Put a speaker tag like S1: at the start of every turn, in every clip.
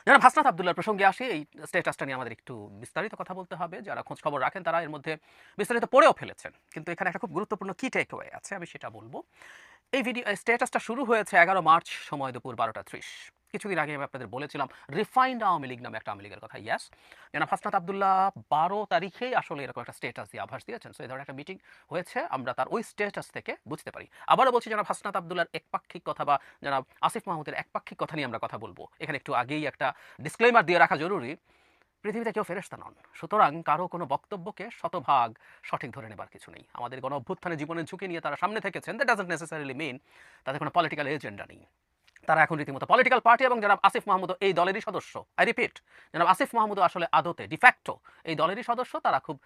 S1: জনাব হাসনাত আব্দুল্লাহর প্রসঙ্গে আসি, এই স্ট্যাটাসটা নিয়ে আমাদের একটু বিস্তারিত কথা বলতে হবে। যারা খোঁজ খবর রাখেন তারা এর মধ্যে বিস্তারিত পড়েও ফেলেছেন। কিন্তু এখানে একটা খুব গুরুত্বপূর্ণ কি টেকঅ্যাওয়ে আছে, আমি সেটা বলব। এই স্ট্যাটাসটা শুরু হয়েছে ১১ মার্চ সময় দুপুর ১২টা ৩০। কিছুদিন আগে আমি আপনাদের বলেছিলাম রিফাইন্ড আওয়ামী লীগ নামে একটা আওয়ামী লীগের কথা। ইয়াস, জনাব হাসনাত আব্দুল্লাহ ১২ তারিখেই আসলে এরকম একটা স্ট্যাটাস দিয়ে আভাস দিয়েছেন। সো এই ধরনের একটা মিটিং হয়েছে, আমরা তার ওই স্ট্যাটাস থেকে বুঝতে পারি। আবারও বলছি, জনাব হাসনাত আব্দুল্লাহর একপাক্ষিক কথা বা জনাব আসিফ মাহমুদের একপাক্ষিক কথা নিয়ে আমরা কথা বলবো। এখানে একটু আগেই একটা ডিসক্লেমার দিয়ে রাখা জরুরি। পৃথিবীতে কেউ ফেরেশতা নন, সুতরাং কারো কোনো বক্তব্যকে শতভাগ সঠিক ধরে নেবার কিছু নেই। আমাদের গণ অভ্যুত্থানে জীবনের ঝুঁকি নিয়ে তারা সামনে থেকেছেন, দ্যাট ডাজন্ট নেসেসারিলি মিন তাদের কোনো পলিটিক্যাল এজেন্ডা নেই। তারা এখন রীতিমতো পলিটিক্যাল পার্টি, এবং জনাব আসিফ মাহমুদও এই দলেরই সদস্য। আই রিপিট, জনাব আসিফ মাহমুদও আসলে আদতে ডিফ্যাক্টো এই দলেরই সদস্য। তারা খুব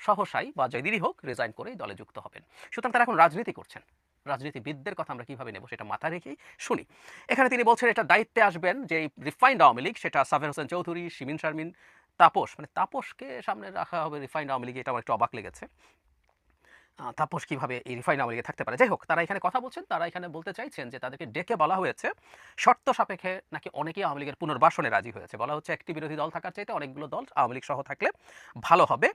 S1: সহসাই বা যেদিনই হোক রিজাইন করে এই দলে যুক্ত হবেন। সুতরাং তারা এখন রাজনীতি করছেন। রাজনীতিবিদদের কথা আমরা কিভাবে নেব সেটা মাথায় রেখেই শুনি। এখানে তিনি বলছেন এটা দায়িত্বে আসবেন যে রিফাইন্ড আওয়ামী লীগ, সেটা সাবের হোসেন চৌধুরী, শিমিন শারমিন, তাপস, মানে তাপসকে সামনে রাখা হবে রিফাইন্ড আওয়ামী লীগে, এটা আমার একটু অবাক লেগেছে। তাপস কিভাবে এই রিফাইন্ড আওয়ামী লীগে থাকতে পারে? যাই হোক, তারা এখানে কথা বলছেন, তারা এখানে বলতে চাইছেন যে তাদেরকে ডেকে বলা হয়েছে শর্ত সাপেক্ষে নাকি অনেকেই আওয়ামী লীগের পুনর্বাসনে রাজি হয়েছে। বলা হচ্ছে একটি বিরোধী দল থাকার চাইতে অনেকগুলো দল আওয়ামী লীগ সহ থাকলে ভালো হবে।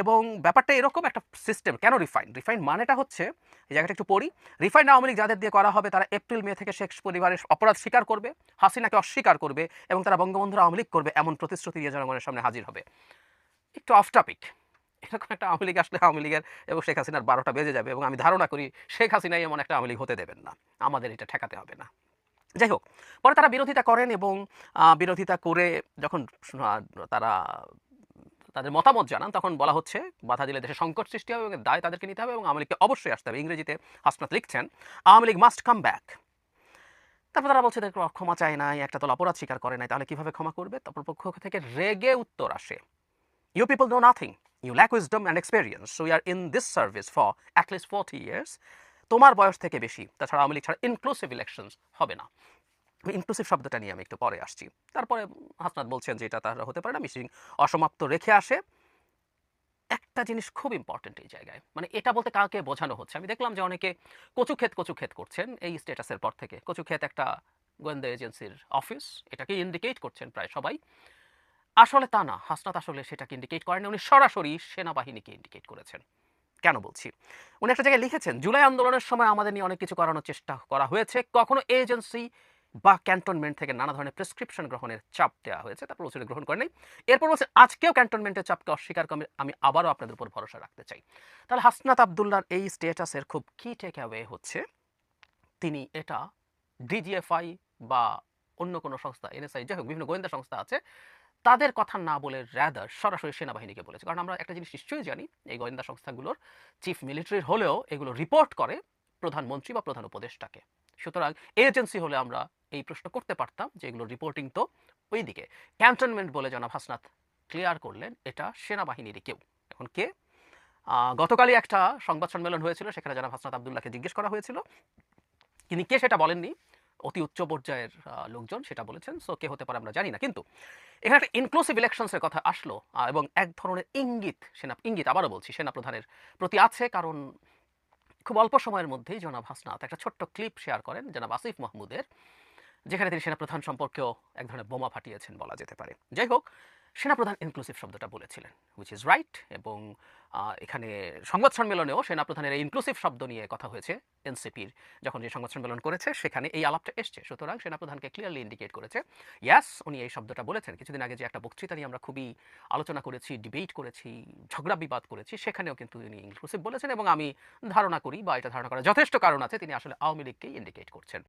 S1: এবং ব্যাপারটা এরকম একটা সিস্টেম। কেন রিফাইন্ড? রিফাইন্ড মানেটা হচ্ছে, এই জায়গাটা একটু পড়ি। রিফাইন্ড আওয়ামী লীগ যাদের দিয়ে করা হবে তারা এপ্রিল মে থেকে শেখ পরিবারের অপরাধ স্বীকার করবে, হাসিনাকে অস্বীকার করবে, এবং তারা বঙ্গবন্ধুর আওয়ামী লীগ করবে এমন প্রতিশ্রুতি দিয়ে জনগণের সামনে হাজির হবে। একটু অফ টপিক। এরকম একটা আওয়ামী লীগ আসলে আওয়ামী লীগের এবং শেখ হাসিনার ১২টা বেজে যাবে, এবং আমি ধারণা করি শেখ হাসিনাই এমন একটা আওয়ামী লীগ হতে দেবেন না। আমাদের এটা ঠেকাতে হবে না। যাই হোক, পরে তারা বিরোধিতা করেন, এবং বিরোধিতা করে যখন আ তারা তাদের মতামত জানান, তখন বলা হচ্ছে বাধা দিলে দেশে সংকট সৃষ্টি হবে এবং এর দায় তাদেরকে নিতে হবে এবং আওয়ামী লীগকে অবশ্যই আসতে হবে। ইংরেজিতে হাসনাত লিখছেন, Awami League must come back. তারপর তারা বলছে এদের ক্ষমা চায় নাই, একটা দল অপরাধ স্বীকার করে নাই, তাহলে কিভাবে ক্ষমা করবে? তারপর পক্ষ থেকে রেগে উত্তর আসে, "You people know nothing. You lack wisdom and experience. So we are in this service for at least 40 years." তোমার বয়স থেকে বেশি। তাছাড়া আওয়ামী লীগ ছাড়া ইনক্লুসিভ ইলেকশনস হবে না। ইনক্লুসিভ শব্দটা নিয়ে আমি একটু পরে আসছি। তারপরে হাসনাত বলছেন যে এটা তারা হতে পারে না, মিটিং অসমাপ্ত রেখে আসে। একটা জিনিস খুব ইম্পর্টেন্ট এই জায়গায়। মানে এটা বলতে কাকে বোঝানো হচ্ছে? আমি দেখলাম যে অনেকে কচুক্ষেত করছেন এই স্ট্যাটাসের পর থেকে। কচুক্ষেত একটা গোয়েন্দা এজেন্সির অফিস, এটাকে ইন্ডিকেট করছেন প্রায় সবাই। আসলে তা না। হাসনাত আসলে সেটাকে ইন্ডিকেট করেননি। উনি সরাসরি সেনাবাহিনীকে ইন্ডিকেট করেছেন। কেন বলছি? উনি একটা জায়গায় লিখেছেন, "জুলাই আন্দোলনের সময় আমাদের নিয়ে অনেক কিছু করানোর চেষ্টা করা হয়েছে। কখনো এজেন্সি বা ক্যান্টনমেন্ট থেকে নানা ধরনের প্রেসক্রিপশন গ্রহণের চাপ দেওয়া হয়েছে। তারপর সেটা গ্রহণ করে নাই। এরপর বলছে আজকেও ক্যান্টনমেন্টের চাপকে অস্বীকার করে আমি আবারও আপনাদের উপর ভরসা রাখতে চাই।" তাহলে হাসনাত আব্দুল্লাহর এই স্ট্যাটাসের খুব কি টেক অ্যাওয়ে হচ্ছে, তিনি এটা ডিজিএফআই বা অন্য কোনো সংস্থা, এনএসআই, যাই হোক বিভিন্ন গোয়েন্দা সংস্থা আছে, তাদের কথা না বলে রাদার সরাসরি সেনাবাহিনীকে বলেছে। কারণ আমরা একটা জিনিস নিশ্চয়ই জানি, এই গোয়েন্দা সংস্থাগুলোর চিফ মিলিটারির হলেও এগুলো রিপোর্ট করে প্রধানমন্ত্রী বা প্রধান উপদেষ্টাকে। সুতরাং এজেন্সি হলে আমরা এই প্রশ্ন করতে পারতাম যে এগুলো রিপোর্টিং তো ওইদিকে। ক্যান্টনমেন্ট বলে জনাব হাসনাত ক্লিয়ার করলেন এটা সেনাবাহিনীরই কেউ। এখন কে? গতকালই একটা সংবাদ সম্মেলন হয়েছিল, সেখানে জনাব হাসনাত আব্দুল্লাহকে জিজ্ঞেস করা হয়েছিল। তিনি কে সেটা বলেননি। অতি উচ্চ পর্যায়ের লোকজন সেটা বলেছেন। সো কে হতে পারে আমরা জানি না। কিন্তু এখানে একটা ইনক্লুসিভ ইলেকশনস এর কথা আসলো, এবং এক ধরনের ইঙ্গিত, ইঙ্গিত আবারও বলছি সেনাপ্রধানের প্রতি আছে। কারণ খুব অল্প সময়ের মধ্যেই জনাব হাসনাত একটা ছোট্ট ক্লিপ শেয়ার করেন জনাব আসিফ মাহমুদের, যেখানে তিনি সেনাপ্রধান সম্পর্কেও এক ধরনের বোমা ফাটিয়েছেন বলা যেতে পারে। যাই হোক, সেনাপ্রধান ইনক্লুসিভ শব্দটা বলেছিলেন, হুইচ ইজ রাইট। এবং এখানে সংবাদ সম্মেলনেও সেনাপ্রধানের এই ইনক্লুসিভ শব্দ নিয়ে কথা হয়েছে। এনসিপির যখন যে সংবাদ সম্মেলন করেছে সেখানে এই আলাপটা এসছে। সুতরাং সেনাপ্রধানকে ক্লিয়ারলি ইন্ডিকেট করেছে, ইয়াস, উনি এই শব্দটা বলেছেন। কিছুদিন আগে যে একটা বক্তৃতা নিয়ে আমরা খুবই আলোচনা করেছি, ডিবেট করেছি, ঝগড়া বিবাদ করেছি, সেখানেও কিন্তু তিনি ইনক্লুসিভ বলেছেন, এবং আমি ধারণা করি বা এটা ধারণা করার যথেষ্ট কারণ আছে তিনি আসলে আওয়ামী লীগকেই ইন্ডিকেট করছেন।